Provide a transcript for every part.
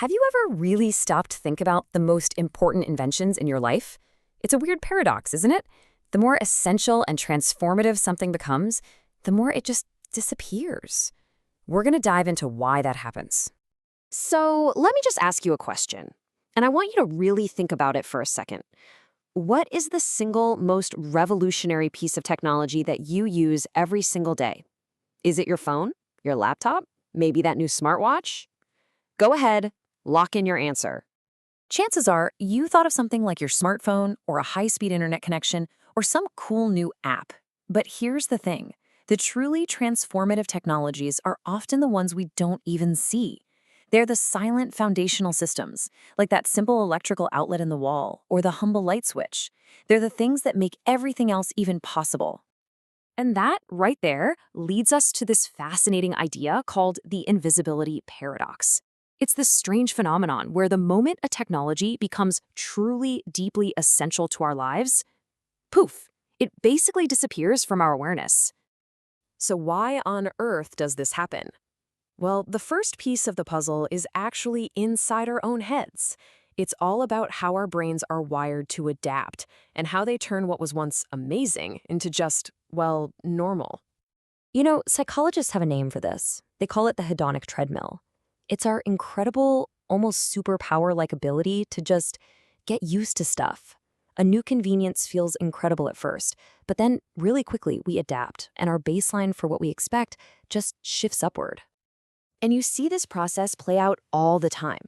Have you ever really stopped to think about the most important inventions in your life? It's a weird paradox, isn't it? The more essential and transformative something becomes, the more it just disappears. We're going to dive into why that happens. So let me just ask you a question, and I want you to really think about it for a second. What is the single most revolutionary piece of technology that you use every single day? Is it your phone? Your laptop? Maybe that new smartwatch? Go ahead, lock in your answer. Chances are you thought of something like your smartphone or a high-speed internet connection or some cool new app. But here's the thing. The truly transformative technologies are often the ones we don't even see. They're the silent foundational systems, like that simple electrical outlet in the wall or the humble light switch. They're the things that make everything else even possible. And that, right there, leads us to this fascinating idea called the invisibility paradox. It's this strange phenomenon where the moment a technology becomes truly, deeply essential to our lives, poof, it basically disappears from our awareness. So why on earth does this happen? Well, the first piece of the puzzle is actually inside our own heads. It's all about how our brains are wired to adapt and how they turn what was once amazing into just, well, normal. You know, psychologists have a name for this. They call it the hedonic treadmill. It's our incredible, almost superpower-like ability to just get used to stuff. A new convenience feels incredible at first, but then really quickly we adapt, and our baseline for what we expect just shifts upward. And you see this process play out all the time.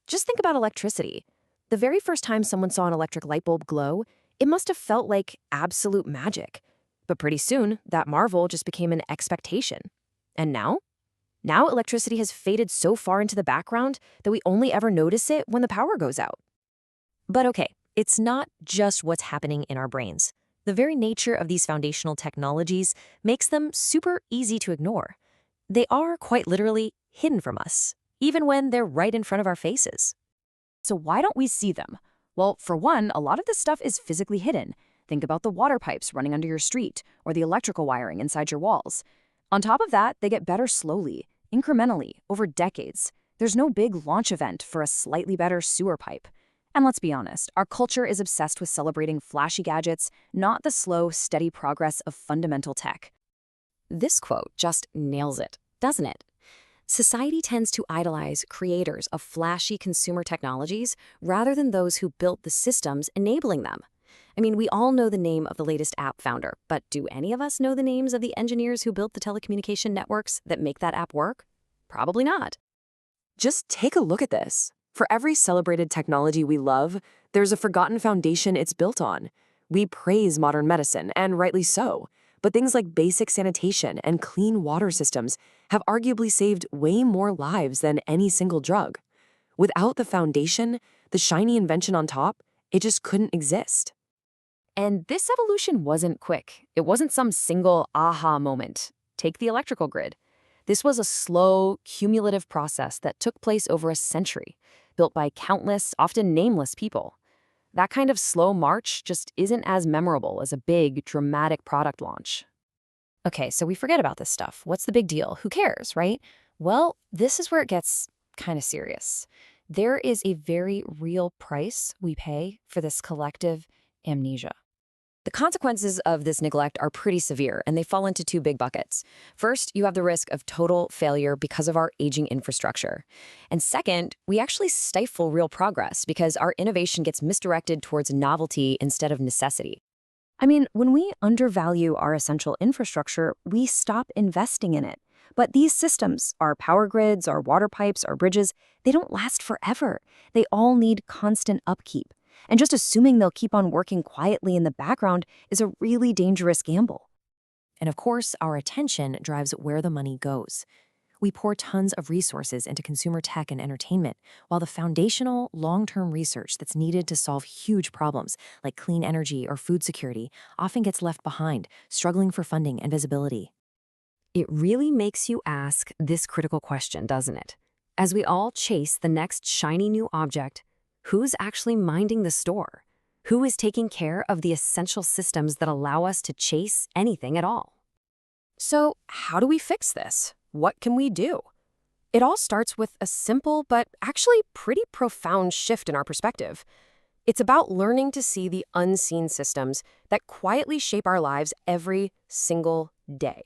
Just think about electricity. The very first time someone saw an electric light bulb glow, it must have felt like absolute magic. But pretty soon, that marvel just became an expectation. And now? Now electricity has faded so far into the background that we only ever notice it when the power goes out. But okay, it's not just what's happening in our brains. The very nature of these foundational technologies makes them super easy to ignore. They are quite literally hidden from us, even when they're right in front of our faces. So why don't we see them? Well, for one, a lot of this stuff is physically hidden. Think about the water pipes running under your street or the electrical wiring inside your walls. On top of that, they get better slowly, incrementally, over decades. There's no big launch event for a slightly better sewer pipe. And let's be honest, our culture is obsessed with celebrating flashy gadgets, not the slow, steady progress of fundamental tech. This quote just nails it, doesn't it? Society tends to idolize creators of flashy consumer technologies rather than those who built the systems enabling them. I mean, we all know the name of the latest app founder, but do any of us know the names of the engineers who built the telecommunication networks that make that app work? Probably not. Just take a look at this. For every celebrated technology we love, there's a forgotten foundation it's built on. We praise modern medicine, and rightly so. But things like basic sanitation and clean water systems have arguably saved way more lives than any single drug. Without the foundation, the shiny invention on top, it just couldn't exist. And this evolution wasn't quick. It wasn't some single aha moment. Take the electrical grid. This was a slow, cumulative process that took place over a century, built by countless, often nameless people. That kind of slow march just isn't as memorable as a big, dramatic product launch. Okay, so we forget about this stuff. What's the big deal? Who cares, right? Well, this is where it gets kind of serious. There is a very real price we pay for this collective amnesia. The consequences of this neglect are pretty severe, and they fall into two big buckets. First, you have the risk of total failure because of our aging infrastructure. And second, we actually stifle real progress because our innovation gets misdirected towards novelty instead of necessity. I mean, when we undervalue our essential infrastructure, we stop investing in it. But these systems, our power grids, our water pipes, our bridges, they don't last forever. They all need constant upkeep. And just assuming they'll keep on working quietly in the background is a really dangerous gamble. And of course, our attention drives where the money goes. We pour tons of resources into consumer tech and entertainment, while the foundational, long-term research that's needed to solve huge problems, like clean energy or food security, often gets left behind, struggling for funding and visibility. It really makes you ask this critical question, doesn't it? As we all chase the next shiny new object, who's actually minding the store? Who is taking care of the essential systems that allow us to chase anything at all? So how do we fix this? What can we do? It all starts with a simple but actually pretty profound shift in our perspective. It's about learning to see the unseen systems that quietly shape our lives every single day.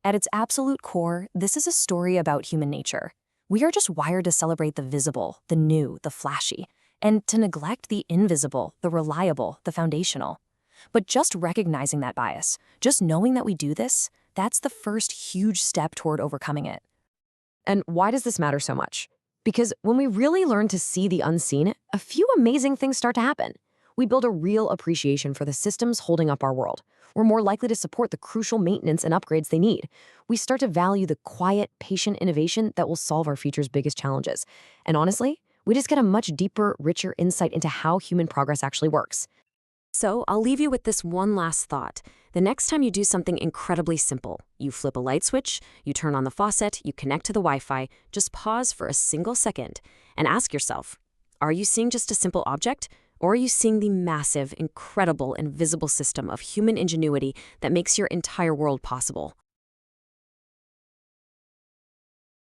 At its absolute core, this is a story about human nature. We are just wired to celebrate the visible, the new, the flashy, and to neglect the invisible, the reliable, the foundational. But just recognizing that bias, just knowing that we do this, that's the first huge step toward overcoming it. And why does this matter so much? Because when we really learn to see the unseen, a few amazing things start to happen. We build a real appreciation for the systems holding up our world. We're more likely to support the crucial maintenance and upgrades they need. We start to value the quiet, patient innovation that will solve our future's biggest challenges. And honestly, we just get a much deeper, richer insight into how human progress actually works. So I'll leave you with this one last thought. The next time you do something incredibly simple, you flip a light switch, you turn on the faucet, you connect to the Wi-Fi, just pause for a single second and ask yourself, are you seeing just a simple object? Or are you seeing the massive, incredible, invisible system of human ingenuity that makes your entire world possible?